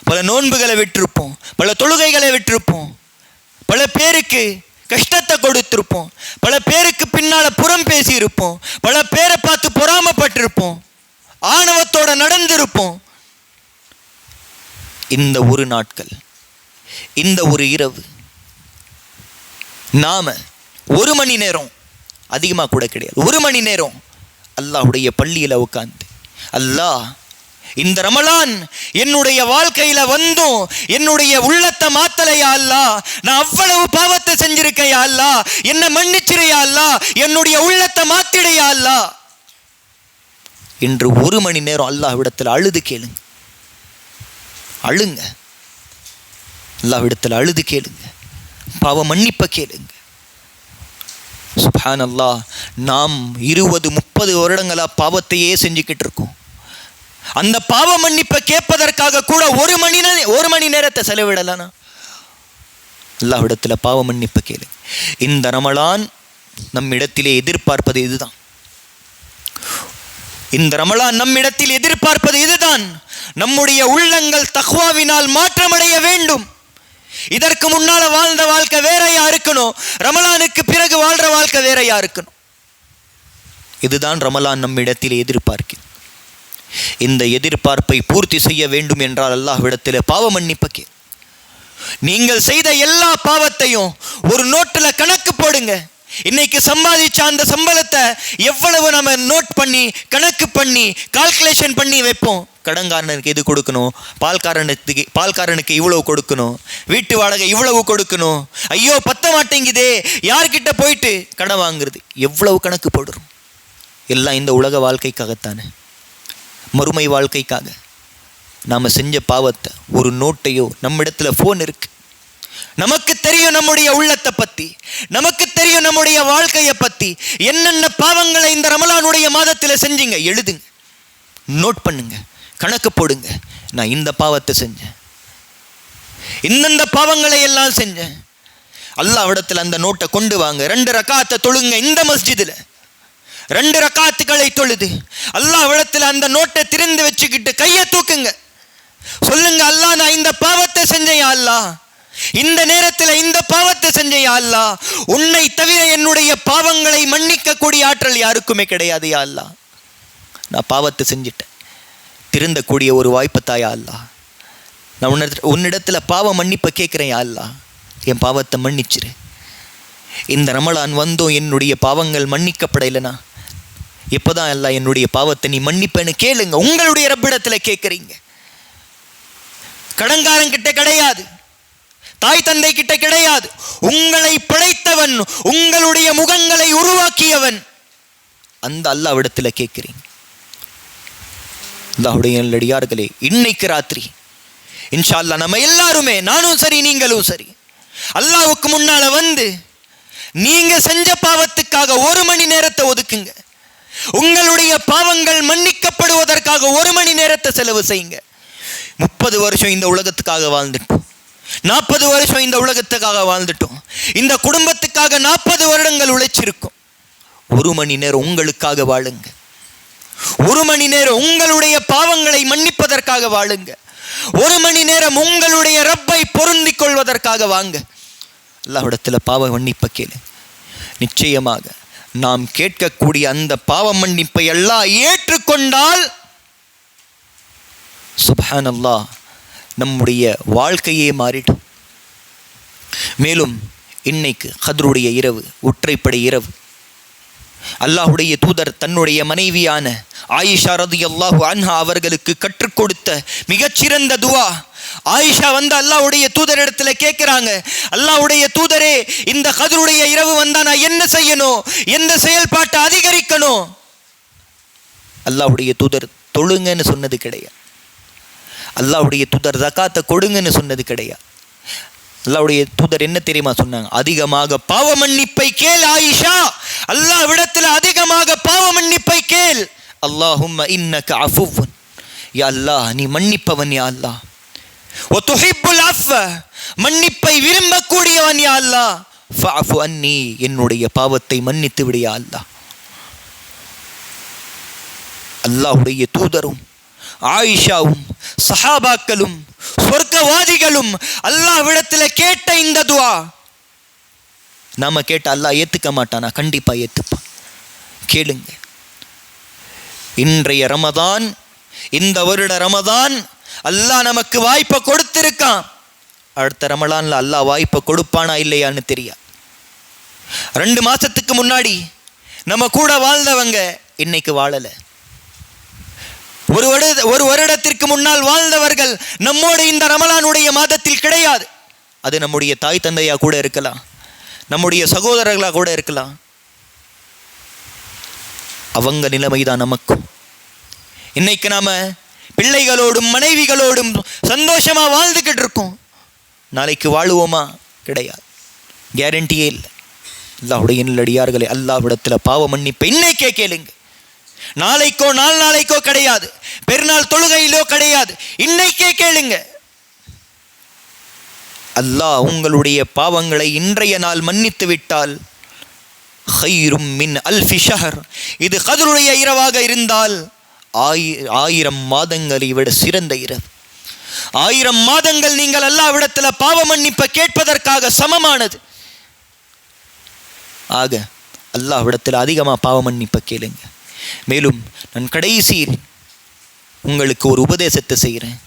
A: பல நோன்புகளை விட்டிருப்போம், பல தொழுகைகளை விட்டிருப்போம், பல பேருக்கு கஷ்டத்தை கொடுத்திருப்போம், பல பேருக்கு பின்னால புறம் பேசியிருப்போம், பல பேரை பார்த்து பொறாமப்பட்டிருப்போம், ஆணவத்தோட நடந்திருப்போம். இந்த ஒரு நாட்கள், இந்த ஒரு இரவு, நாம 1 மணி நேரம், அதிகமாக கூட கிடையாது, 1 மணி நேரம் அல்லாஹ்வுடைய பள்ளியில் உட்கார்ந்து, அல்லாஹ் இந்த ரமலான் என்னுடைய வாழ்க்கையில வந்தும் என்னுடைய உள்ளத்தை மாத்தலையா அல்லாஹ், நான் அவ்வளவு பாவத்தை செஞ்சிருக்கையா அல்லாஹ், என்ன மன்னிச்சிரையா அல்லாஹ், என்னுடைய உள்ளத்தை மாத்திடையா அல்லாஹ் என்று 1 மணி நேரம் அல்லாஹ்விடத்தில் அழுது கேளுங்க. அழுங்க, அல்லாஹ்விடத்தில் அழுது கேளுங்க, பாவ மன்னிப்பை கேளுங்க. சுப்ஹானல்லாஹ், நாம் 20-30 வருடங்களா பாவத்தையே செஞ்சுக்கிட்டு இருக்கோம். அந்த பாவ மன்னிப்பை கேட்பதற்காக கூட 1 மணி நேரத்தை செலவிடலானா? அல்லாஹ்விடத்தில் பாவ மன்னிப்பை கேளுங்க. இந்த ரமலான் நம்மிடத்திலே எதிர்பார்ப்பது இதுதான். இந்த ரமலான் நம்மிடத்தில் எதிர்பார்ப்பது இதுதான். நம்முடைய உள்ளங்கள் தக்வாவினால் மாற்றமடைய வேண்டும். இதற்கு முன்னால வாழ்ந்த வாழ்க்கை வேறையா இருக்கணும், ரமலானுக்கு பிறகு வாழ்ற வாழ்க்கை வேறையா இருக்கணும். இதுதான் ரமலான் நம்மிடத்தில் எதிர்பார்க்கிறது. இந்த எதிர்பார்ப்பை பூர்த்தி செய்ய வேண்டும் என்றால் அல்லாஹ்விடத்தில் பாவ மன்னிப்பை. நீங்கள் செய்த எல்லா பாவத்தையும் ஒரு நோட்டில் கணக்கு போடுங்க. இன்னைக்கு சம்பாதிச்ச அந்த சம்பளத்தை எவ்வளவு நம்ம நோட் பண்ணி கணக்கு பண்ணி கால்குலேஷன் பண்ணி வைப்போம். கடன்காரனுக்கு இது கொடுக்கணும், பால்காரனுக்கு இவ்வளவு கொடுக்கணும், வீட்டு வாடகை இவ்வளவு கொடுக்கணும், ஐயோ பத்த மாட்டேங்குதே, யார்கிட்ட போயிட்டு கடன் வாங்குறது, எவ்வளவு கணக்கு போடுறோம். எல்லாம் இந்த உலக வாழ்க்கைக்காகத்தானே, மறுமை வாழ்க்கைக்காக. நாம் செஞ்ச பாவத்தை ஒரு நோட்டையோ, நம்மிடத்தில் ஃபோன் இருக்கு, நமக்கு தெரியும் நம்முடைய உள்ளத்தை பற்றி, நமக்கு தெரியும் நம்முடைய வாழ்க்கையை பற்றி, என்னென்ன பாவங்களை இந்த ரமலானுடைய மாதத்தில் செஞ்சீங்க எழுதுங்க, நோட் பண்ணுங்க, கணக்கு போடுங்க. நான் இந்த பாவத்தை செஞ்சேன், இந்தந்த பாவங்களை எல்லாம் செஞ்சேன். அல்லாஹ்விடத்தில் அந்த நோட்டை கொண்டு வாங்க. 2 ரக்காத்தை தொழுங்க. இந்த மஸ்ஜிதில் 2 ரக்காத்துக்களை தொழுது அல்லாஹ்விடத்தில் அந்த நோட்டை திறந்து வச்சுக்கிட்டு கையை தூக்குங்க. சொல்லுங்க, அல்லாஹ் நான் இந்த பாவத்தை செஞ்சேன் யா அல்லாஹ், இந்த நேரத்தில் இந்த பாவத்தை செஞ்சேன் யா அல்லாஹ், உன்னை தவிர என்னுடைய பாவங்களை மன்னிக்க கூடிய ஆற்றல் யாருக்குமே கிடையாது யா அல்லாஹ். நான் பாவத்தை செஞ்சிட்டேன், திருந்தக்கூடிய ஒரு வாய்ப்பு தாயா அல்லாஹ். நான் உன்னிடத்தில் பாவ மன்னிப்பை கேட்குறேன் யா அல்லாஹ், என் பாவத்தை மன்னிச்சிரு. இந்த ரமலான் வந்தோம், என்னுடைய பாவங்கள் மன்னிக்கப்படலைனா எப்போதான் அல்லாஹ் என்னுடைய பாவத்தை நீ மன்னிப்பேன்னு கேளுங்க. உங்களுடைய ரப்பிடத்தில் கேட்குறீங்க. கடன்காரன் கிட்ட கிடையாது, தாய் தந்தை கிட்ட கிடையாது. உங்களை படைத்தவன், உங்களுடைய முகங்களை உருவாக்கியவன், அந்த அல்லாஹ்விடத்தில் கேட்குறீங்க. அல்லாஹ்வுடைய நல்லடியார்களே, இன்னைக்கு ராத்திரி இன்ஷா அல்லாஹ் நம்ம எல்லாருமே, நானும் சரி நீங்களும் சரி, அல்லாஹ்வுக்கு முன்னால வந்து நீங்க செஞ்ச பாவத்துக்காக 1 மணி நேரத்தை ஒதுக்குங்க. உங்களுடைய பாவங்கள் மன்னிக்கப்படுவதற்காக 1 மணி நேரத்தை செலவு செய்யுங்க. 30 வருஷம் இந்த உலகத்துக்காக வாழ்ந்துட்டோம், 40 வருஷம் இந்த உலகத்துக்காக வாழ்ந்துட்டோம், இந்த குடும்பத்துக்காக 40 வருடங்கள் உழைச்சிருக்கும். 1 மணி நேரம் உங்களுக்காக வாழுங்க. 1 மணி நேரம் உங்களுடைய பாவங்களை மன்னிப்பதற்காக வாழுங்க. 1 மணி நேரம் உங்களுடைய ரப்பை பொருந்திக் கொள்வதற்காக வாங்க. அல்லாஹ்விடத்தில் பாவ மன்னிப்பை கேளு. நிச்சயமாக நாம் கேட்கக்கூடிய அந்த பாவ மன்னிப்பை எல்லாம் ஏற்றுக்கொண்டால் சுப்ஹானல்லாஹ் நம்முடைய வாழ்க்கையே மாறிடும். மேலும் இன்னைக்கு கத்ருடைய இரவு, ஒற்றைப்படை இரவு. அல்லாஹ்வுடைய தூதர் தன்னுடைய மனைவியான ஆயிஷா ரலியல்லாஹு அன்ஹா அவர்களுக்கு கற்றுக் கொடுத்த மிகச்சிறந்த துவா. ஆயிஷா வந்து அல்லாஹ்வுடைய தூதரிடத்துல கேட்கிறாங்க, அல்லாஹ்வுடைய தூதரே, இந்த கத்ருடைய இரவு வந்தா நான் என்ன செய்யணும், எந்த செயல்பாட்டை அதிகரிக்கணும்? அல்லாஹ்வுடைய தூதர் தொழுங்கன்னு சொன்னது கிடையாது. அல்லாஹ்வுடைய தூதர் ஜகாத்தை கொடுங்கன்னு சொன்னது கிடையாது. அல்லாஹ்வுடைய தூதர் என்ன தெரியுமா சொன்னாங்க? அதிகமாக பாவ மன்னிப்பை கேள் ஆயிஷா, அல்லாஹ்விடத்தில் அதிகமாக பாவ மன்னிப்பை கேள். அல்லாஹும்ம இன்னக அஃபுவன், யா அல்லாஹ் நீ மன்னிப்பவன் யா அல்லாஹ். வ துஹிப்புல் அஃவ, மன்னிப்பை விரும்பக்கூடியவன் யா அல்லாஹ். ஃபஅஃபு அன்னி, என்னுடைய பாவத்தை மன்னித்து விடு யா அல்லாஹ். அல்லாஹ்வுடைய தூதரும் ஆயிஷாவும் சஹாபாக்களும் சொர்க்கவாதிகளும் அல்லாஹ்விடத்தில் கேட்ட இந்த துஆ நாம கேட்ட அல்லாஹ் ஏத்துக்க மாட்டானா? கண்டிப்பா ஏத்துப்பான். கேளுங்க. இன்றைய ரமதான், இந்த வருட ரமதான் அல்லாஹ் நமக்கு வாய்ப்பை கொடுத்திருக்கான். அடுத்த ரமலான்ல அல்லாஹ் வாய்ப்பை கொடுப்பானா இல்லையான்னு தெரியாது. 2 மாசத்துக்கு முன்னாடி நம்ம கூட வாழ்ந்தவங்க இன்னைக்கு வாழல. ஒரு வருடத்திற்கு முன்னால் வாழ்ந்தவர்கள் நம்மோடு இந்த ரமலானுடைய மாதத்தில் கிடையாது. அது நம்முடைய தாய் தந்தையா கூட இருக்கலாம், நம்முடைய சகோதரர்களா கூட இருக்கலாம். அவங்க நிலைமைதான் நமக்கும். இன்னைக்கு நாம பிள்ளைகளோடும் மனைவிகளோடும் சந்தோஷமா வாழ்ந்துகிட்டு இருக்கோம். நாளைக்கு வாழுவோமா? கிடையாது, கேரண்டியே இல்லை. அல்லாஹ்வுடைய நல்லடியார்களே, அல்லாஹ்விடத்தில் பாவ மன்னிப்பை இன்னைக்கே கேளுங்க. நாளைக்கோ நாளைக்கோ கிடையாது, பெருநாள் தொழுகையிலோ கிடையாது, இன்னைக்கே கேளுங்க. அல்லாஹ் உங்களுடைய பாவங்களை இன்றைய நாள் மன்னித்து விட்டால் ஹைரும் மின் அல்ஃபி ஷஹர், இது கத்ருடைய இரவாக இருந்தால் 1000 மாதங்களை விட சிறந்த இரவு. 1000 மாதங்கள் நீங்கள் அல்லாஹ்விடத்தில் பாவ மன்னிப்பை கேட்பதற்காக சமமானது. ஆக அல்லாஹ்விடத்தில் அதிகமாக பாவ மன்னிப்பை கேளுங்க. மேலும் நான் கடைசியில் உங்களுக்கு ஒரு உபதேசத்தை செய்கிறேன்.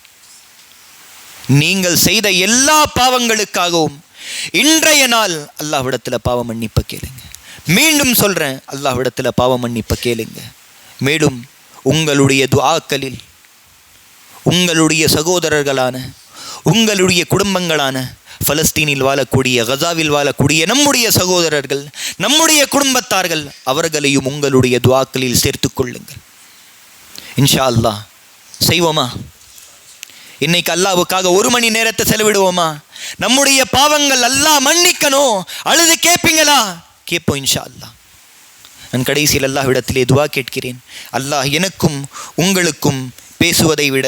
A: நீங்கள் செய்த எல்லா பாவங்களுக்காகவும் இன்றைய நாள் அல்லாஹ்விடத்தில் பாவ மன்னிப்பை கேளுங்க. மீண்டும் சொல்றேன், அல்லாஹ்விடத்தில் பாவ மன்னிப்பை கேளுங்க. மேலும் உங்களுடைய துஆக்களில் உங்களுடைய சகோதரர்களான, உங்களுடைய குடும்பங்களான பலஸ்தீனில் வாழக்கூடிய, கசாவில் வாழக்கூடிய நம்முடைய சகோதரர்கள், நம்முடைய குடும்பத்தார்கள், அவர்களையும் உங்களுடைய துஆக்களில் சேர்த்து கொள்ளுங்கள். இன்ஷா அல்லாஹ் செய்வோமா? இன்னைக்கு அல்லாஹ்வுக்காக 1 மணி நேரத்தை செலவிடுவோமா? நம்முடைய பாவங்கள் அல்லாஹ் மன்னிக்கணும், அழுது கேட்பீங்களா? கேட்போம் இன்ஷா அல்லாஹ். நான் கடைசியில் அல்லாஹ்விடத்திலே துஆ கேட்கிறேன். அல்லாஹ் எனக்கும் உங்களுக்கும் பேசுவதை விட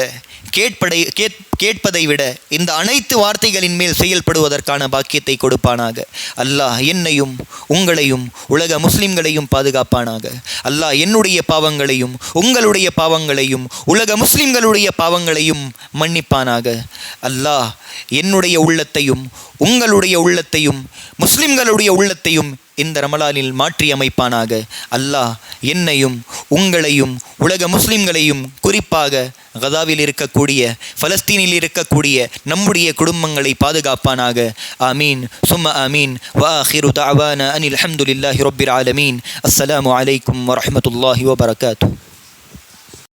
A: கேட்பதை விட இந்த அனைத்து வார்த்தைகளின் மேல் செயல்படுவதற்கான பாக்கியத்தை கொடுப்பானாக. அல்லாஹ் என்னையும் உங்களையும் உலக முஸ்லிம்களையும் பாதுகாப்பானாக. அல்லாஹ் என்னுடைய பாவங்களையும் உங்களுடைய பாவங்களையும் உலக முஸ்லிம்களுடைய பாவங்களையும் மன்னிப்பானாக. அல்லாஹ் என்னுடைய உள்ளத்தையும் உங்களுடைய உள்ளத்தையும் முஸ்லிம்களுடைய உள்ளத்தையும் இந்த ரமலானில் மாற்றி அமைப்பானாக. அல்லாஹ் என்னையும் உங்களையும் உலக முஸ்லிம்களையும் குறிப்பாக கதாவில் இருக்கக்கூடிய பலஸ்தீனில் இருக்கக்கூடிய நம்முடைய குடும்பங்களை பாதுகாப்பானாக. ஆமீன் சும்ம ஆமீன். வ ஆகிரு தஅவானா அனில் ஹம்துலில்லாஹி ரப்பில் ஆலமீன். அஸ்ஸலாமு அலைக்கும் வரஹ்மத்துல்லாஹி வபரகாத்துஹு.